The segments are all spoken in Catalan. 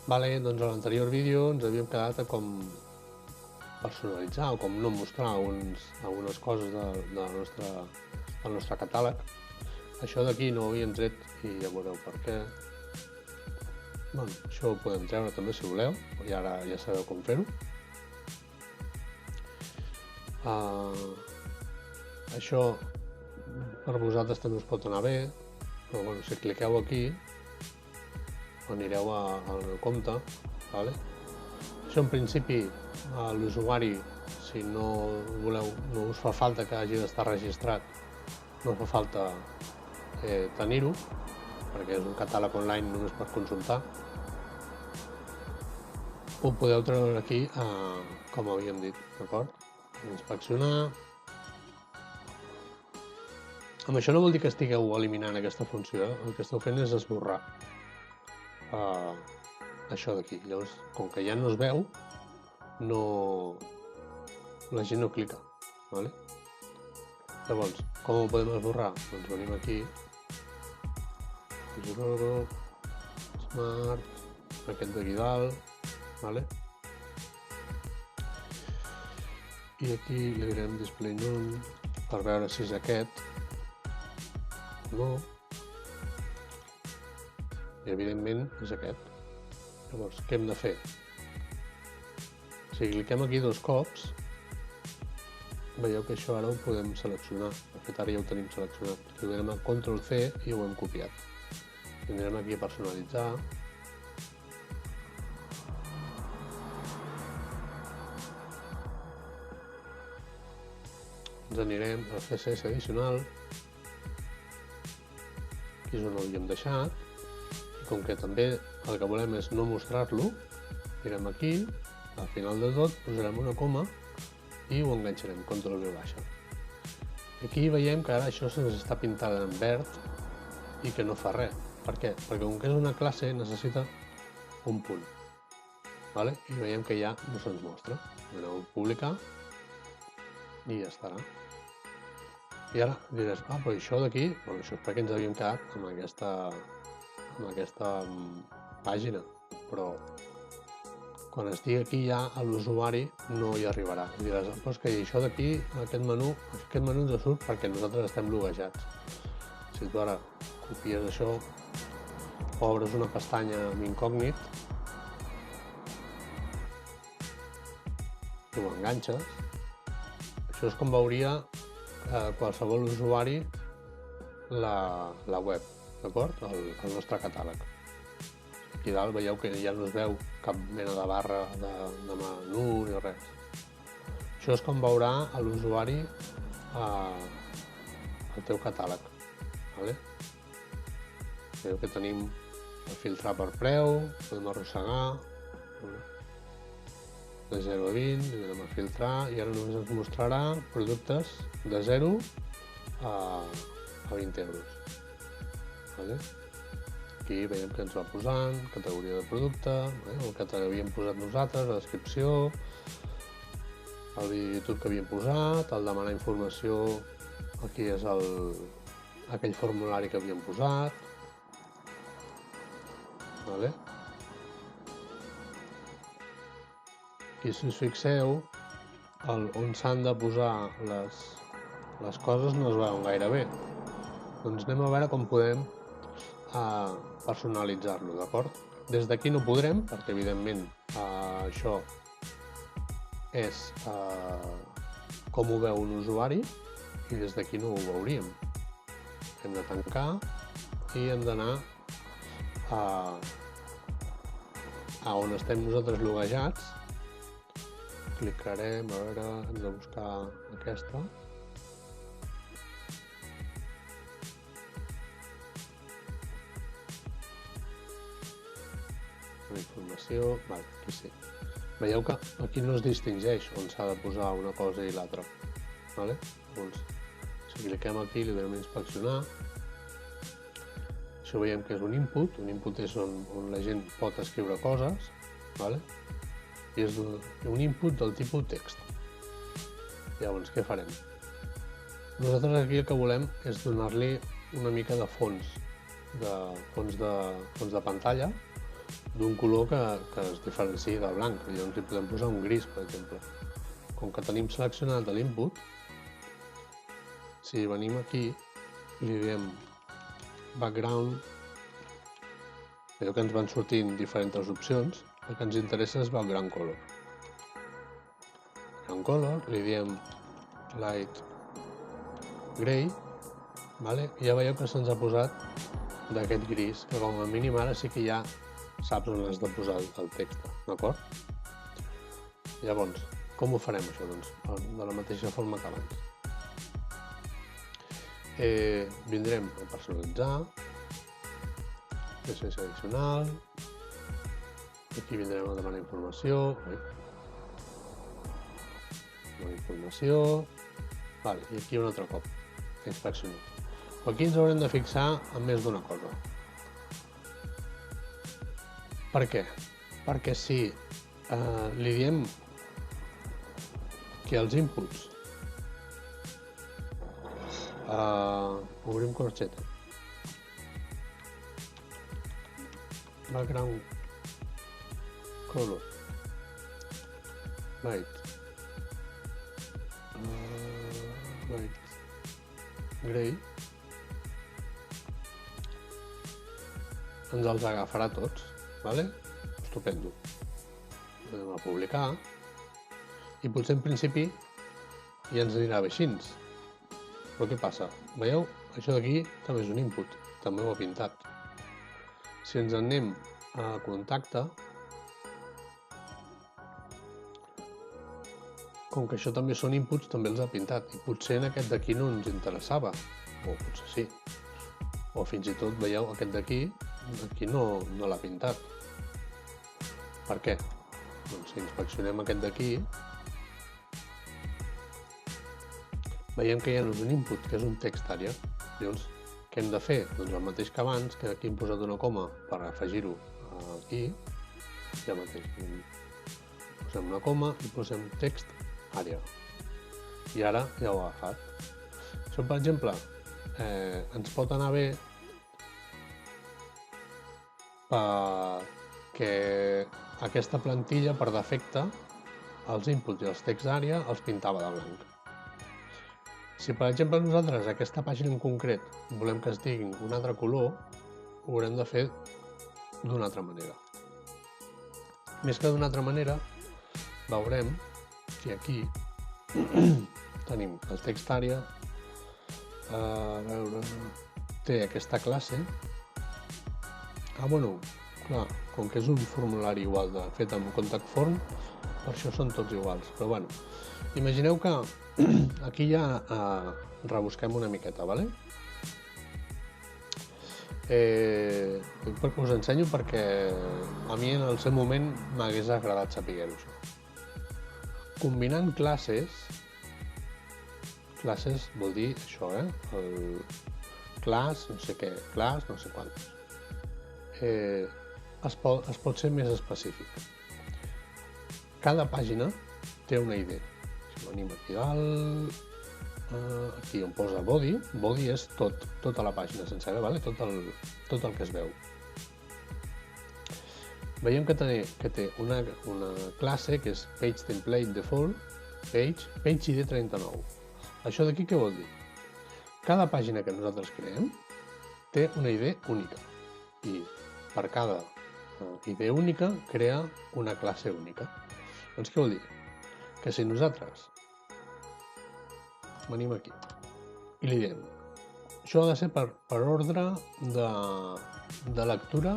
Vale, doncs a l'anterior vídeo ens havíem quedat a com personalitzar o com no mostrar algunes coses del nostre catàleg. Això d'aquí no ho havíem tret i ja veureu per què. Bueno, això ho podem treure també si voleu, i ara ja sabeu com fer-ho. Això per vosaltres també us pot anar bé, però bueno, si cliqueu aquí anireu al meu compte, vale? Això en principi l'usuari, si no voleu, no us fa falta que hagi d'estar registrat, no fa falta tenir-ho, perquè és un catàleg online només per consultar. Ho podeu treure aquí, com havíem dit, d'acord? Inspeccionar. Amb això no vol dir que estigueu eliminant aquesta funció, el que esteu fent és esborrar això d'aquí. Llavors, com que ja no es veu, la gent no clica, vale? Llavors, com ho podem esborrar? Doncs venim aquí, Smart, aquest d'aquí dalt, vale? I aquí li direm Display None per veure si és aquest o no. I evidentment és aquest. Llavors, què hem de fer? Si cliquem aquí 2 cops, veieu que això ara ho podem seleccionar. De fet, ara ja ho tenim seleccionat. Li donem a Ctrl+C i ho hem copiat. I anirem aquí a personalitzar. Ens anirem a CSS addicional. Aquí és on l'havíem deixat. I com que també el que volem és no mostrar-lo, anirem aquí, al final de tot posarem una coma i ho enganxarem, Ctrl+V baixa. Aquí veiem que ara això se'ns està pintant en verd i que no fa res. Per què? Perquè com que és una classe necessita un punt. Vale? I veiem que ja no se'ns mostra. Aneu a publicar i ja estarà. I ara diràs, però això d'aquí, bueno, això és perquè ens havíem quedat amb aquesta pàgina, però quan estigui aquí ja l'usuari no hi arribarà. I diràs, però és que això d'aquí, aquest menú ens surt perquè nosaltres estem bloquejats. Si tu ara copies això, obres una pestanya amb incògnit i ho enganxes, això és com veuria qualsevol usuari la web, d'acord? El nostre catàleg. Aquí dalt veieu que ja no es veu cap mena de barra de menú ni res. Això és com veurà l'usuari el teu catàleg. Vale? Veieu que tenim filtrar per preu, podem arrossegar, de 0 a 20, li anem a filtrar i ara només ens mostrarà productes de 0 a 20 euros. Vale? Aquí veiem que ens va posant categoria de producte, el que havíem posat nosaltres, la descripció, el vídeo de YouTube que havíem posat, el demanar informació, aquí és aquell formulari que havíem posat. Vale? Aquí, si us fixeu, on s'han de posar les coses no es veuen gaire bé. Doncs anem a veure com podem personalitzar-lo, d'acord? Des d'aquí no podrem, perquè evidentment això és com ho veu un usuari i des d'aquí no ho veuríem. Hem de tancar i hem d'anar a on estem nosaltres loguejats. Clicarem, a veure, hem de buscar aquesta. La informació, vale, aquí sí. Veieu que aquí no es distingeix on s'ha de posar una cosa i l'altra. Vale? Doncs, si cliquem aquí, li donem a inspeccionar. Això veiem que és un input és on la gent pot escriure coses, vale? I és un input del tipus text. Llavors, què farem? Nosaltres aquí el que volem és donar-li una mica de fons de pantalla d'un color que es diferenciï del blanc. Llavors hi podem posar un gris, per exemple. Com que tenim seleccionat l'input, si venim aquí i li diem background, veieu que ens van sortint diferents opcions. El que ens interessa és background color. Background color, li diem light gray, vale? I ja veieu que se'ns ha posat d'aquest gris, que com a mínim ara sí que ja saps on has de posar el text, d'acord? Llavors, com ho farem això? Doncs de la mateixa forma que abans. Vindrem a personalitzar, CSS addicional, aquí vindrem a demanar informació, vale, i aquí un altre cop, inspeccionar. Aquí ens haurem de fixar en més d'una cosa. Per què? Perquè si li diem que els inputs obrim corxeta background color light gray ens els agafarà tots, vale? Estupendo. Anem a publicar i potser en principi ja ens anirà bé així. Però què passa? Veieu? Això d'aquí també és un input, també ho ha pintat. Si ens en anem a contacte, com que això també són inputs, també els ha pintat. I potser en aquest d'aquí no ens interessava, o potser sí. O fins i tot, veieu, aquest d'aquí, aquí no l'ha pintat. Per què? Doncs si inspeccionem aquest d'aquí, veiem que ja no és un input, que és un text àrea. Llavors, què hem de fer? Doncs el mateix que abans, que aquí hem posat una coma per afegir-ho aquí, ja mateix. Posem una coma i posem text àrea. I ara ja ho ha agafat. Això, per exemple, ens pot anar bé perquè aquesta plantilla, per defecte, els inputs i els texts àrea els pintava de blanc. Si, per exemple, nosaltres aquesta pàgina en concret volem que es digui un altre color, ho haurem de fer d'una altra manera. Més que d'una altra manera, veurem que aquí tenim el text àrea, té aquesta classe. Bueno, clar, com que és un formulari igual fet amb contact form, per això són tots iguals. Però bueno, imagineu que aquí ja rebusquem una miqueta, vale? Us ensenyo perquè a mi en el seu moment m'hagués agradat saber-ho això. Combinant classes vol dir això, el class, no sé què, class, no sé quantos. Es pot ser més específic. Cada pàgina té una ID. Si venim aquí dalt, aquí on posa body és tota la pàgina sencera, vale? Tot el que es veu. Veiem que té una classe que és page template default, page ID 39. Això d'aquí què vol dir? Cada pàgina que nosaltres creem té una ID única i per cada ID única crea una classe única. Doncs què vol dir? Que si nosaltres venim aquí i li diem això ha de ser per ordre de lectura,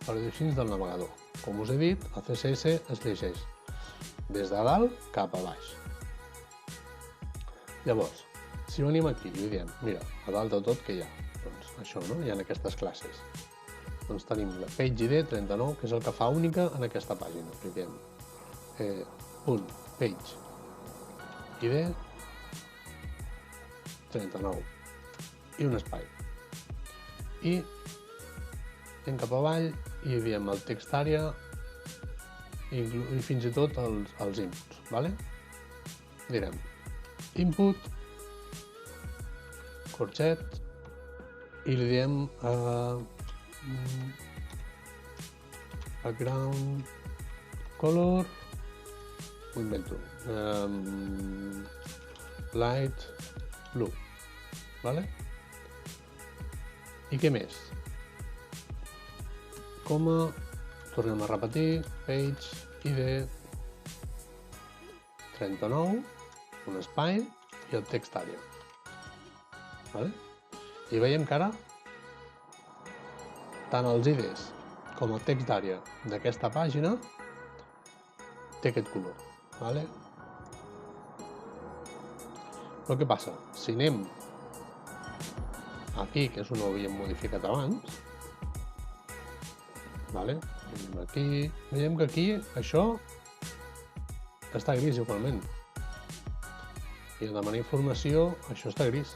per dir així, del navegador. Com us he dit, el CSS es llegeix des de dalt cap a baix. Llavors, si venim aquí i li diem, mira, a dalt de tot què hi ha? Doncs això, no? Hi ha aquestes classes. Doncs tenim la page ID 39, que és el que fa única en aquesta pàgina. Li diem punt page ID 39 i un espai. I anem cap avall i diem el text àrea i fins i tot els inputs, vale? Direm input, corxet, i li diem background color, ho invento, light blue, vale? I què més? Coma, tornem a repetir, page, id, 39, un espai i el text àrea. Vale? I veiem que ara tant els IDs com el text d'àrea d'aquesta pàgina té aquest color. Vale? Però què passa? Si anem aquí, que és on ho havíem modificat abans, vale? Aquí, veiem que aquí això està gris igualment. I en demanar informació, això està gris,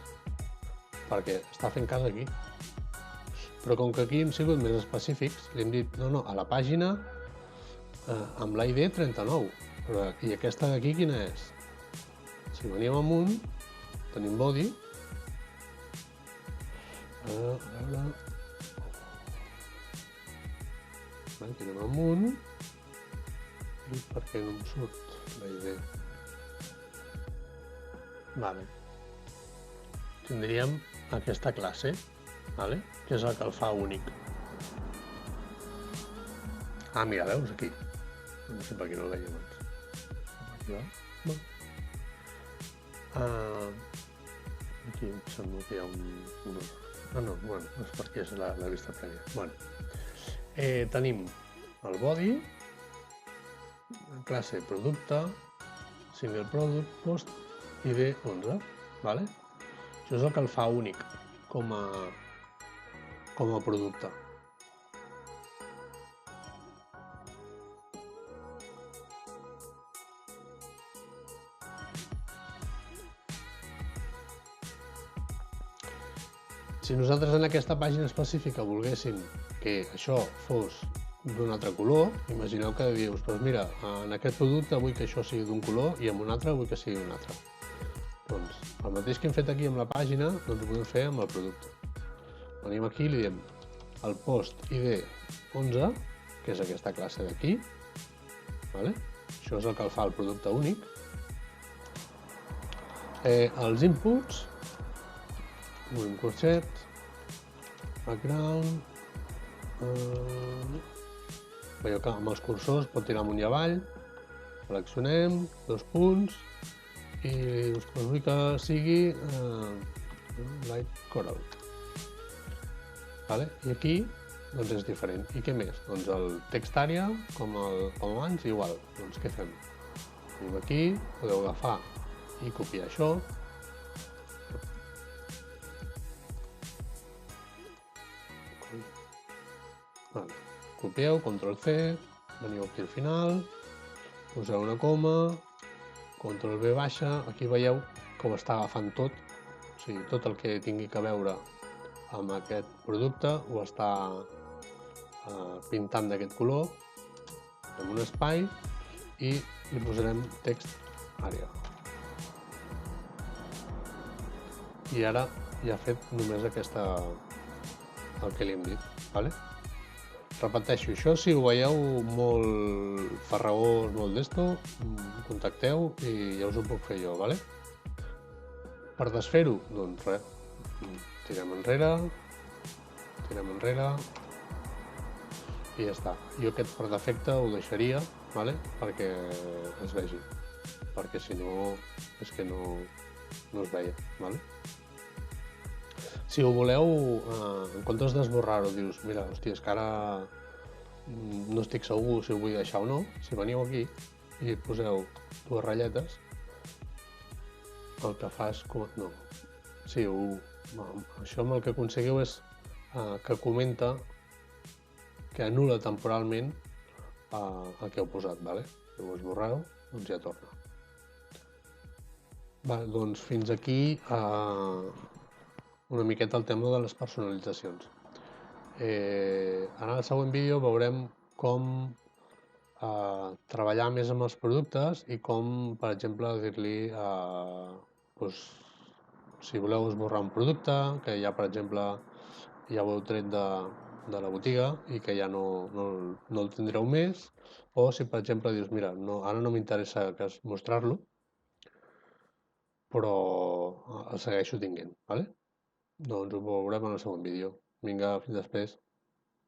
perquè està fent cas aquí. Però com que aquí hem sigut més específics, li hem dit, no, a la pàgina amb l'ID 39, i aquesta d'aquí quina és? Si venim amunt, tenim body, tenim amunt, i per què no em surt la idea? Vale. Tindríem aquesta classe, vale? Que és el que el fa únic. Ah, mira, veus aquí? No sé per què no el veiem abans. Aquí va? Bueno. Aquí em sembla que hi ha un... Ah, no, bueno, és perquè és la vista prèvia. Bueno. Tenim el body, classe producte, single product, post, ID 11, vale? Això és el que el fa únic com a producte. Si nosaltres en aquesta pàgina específica volguéssim que això fos d'un altre color, imagineu que dius, doncs mira, en aquest producte vull que això sigui d'un color i en un altre vull que sigui d'un altre. Doncs el mateix que hem fet aquí amb la pàgina, doncs ho podem fer amb el producte. Venim aquí i li diem el post ID 11, que és aquesta classe d'aquí, vale? Això és el que el fa el producte únic. Els inputs, un corset, background, veieu que amb els cursors pot tirar amunt i avall, seleccionem, 2 punts, i vull que sigui light coral. Vale? I aquí doncs és diferent. I què més? Doncs el text àrea, com abans, igual. Doncs què fem? Venim aquí, podeu agafar i copiar això. Vale. Copieu, Ctrl+C, veniu aquí al final, poseu una coma, Ctrl+V baixa, aquí veieu com està agafant tot, o sigui, tot el que tingui que veure amb aquest producte ho està pintant d'aquest color, amb un espai, i li posarem text àrea. I ara ja ha fet només el que li hem dit, vale? Repeteixo, això si ho veieu molt farragós, molt d'esto, contacteu i ja us ho puc fer jo, vale? Per desfer-ho, doncs res, tirem enrere, i ja està. Jo aquest per defecte ho deixaria, vale? Perquè es vegi, perquè si no és que no es veia, vale? Si ho voleu, en comptes d'esborrar-ho, dius, mira, hòstia, és que ara no estic segur si ho vull deixar o no, si veniu aquí i poseu 2 ratlletes, el que fa és... No. Sí, això amb el que aconseguiu és que comenta, que anul·la temporalment el que heu posat, vale? Si ho esborreu, doncs ja torna. Doncs fins aquí una miqueta el tema de les personalitzacions. En el següent vídeo veurem com treballar més amb els productes i com, per exemple, dir-li si voleu esborrar un producte, que ja, per exemple, ja ho heu tret de la botiga i que ja no el tindreu més, o si per exemple dius, mira, no, ara no m'interessa mostrar-lo, però el segueixo tinguent, ¿vale? Doncs ho veurem en el següent vídeo. Vinga, fins després.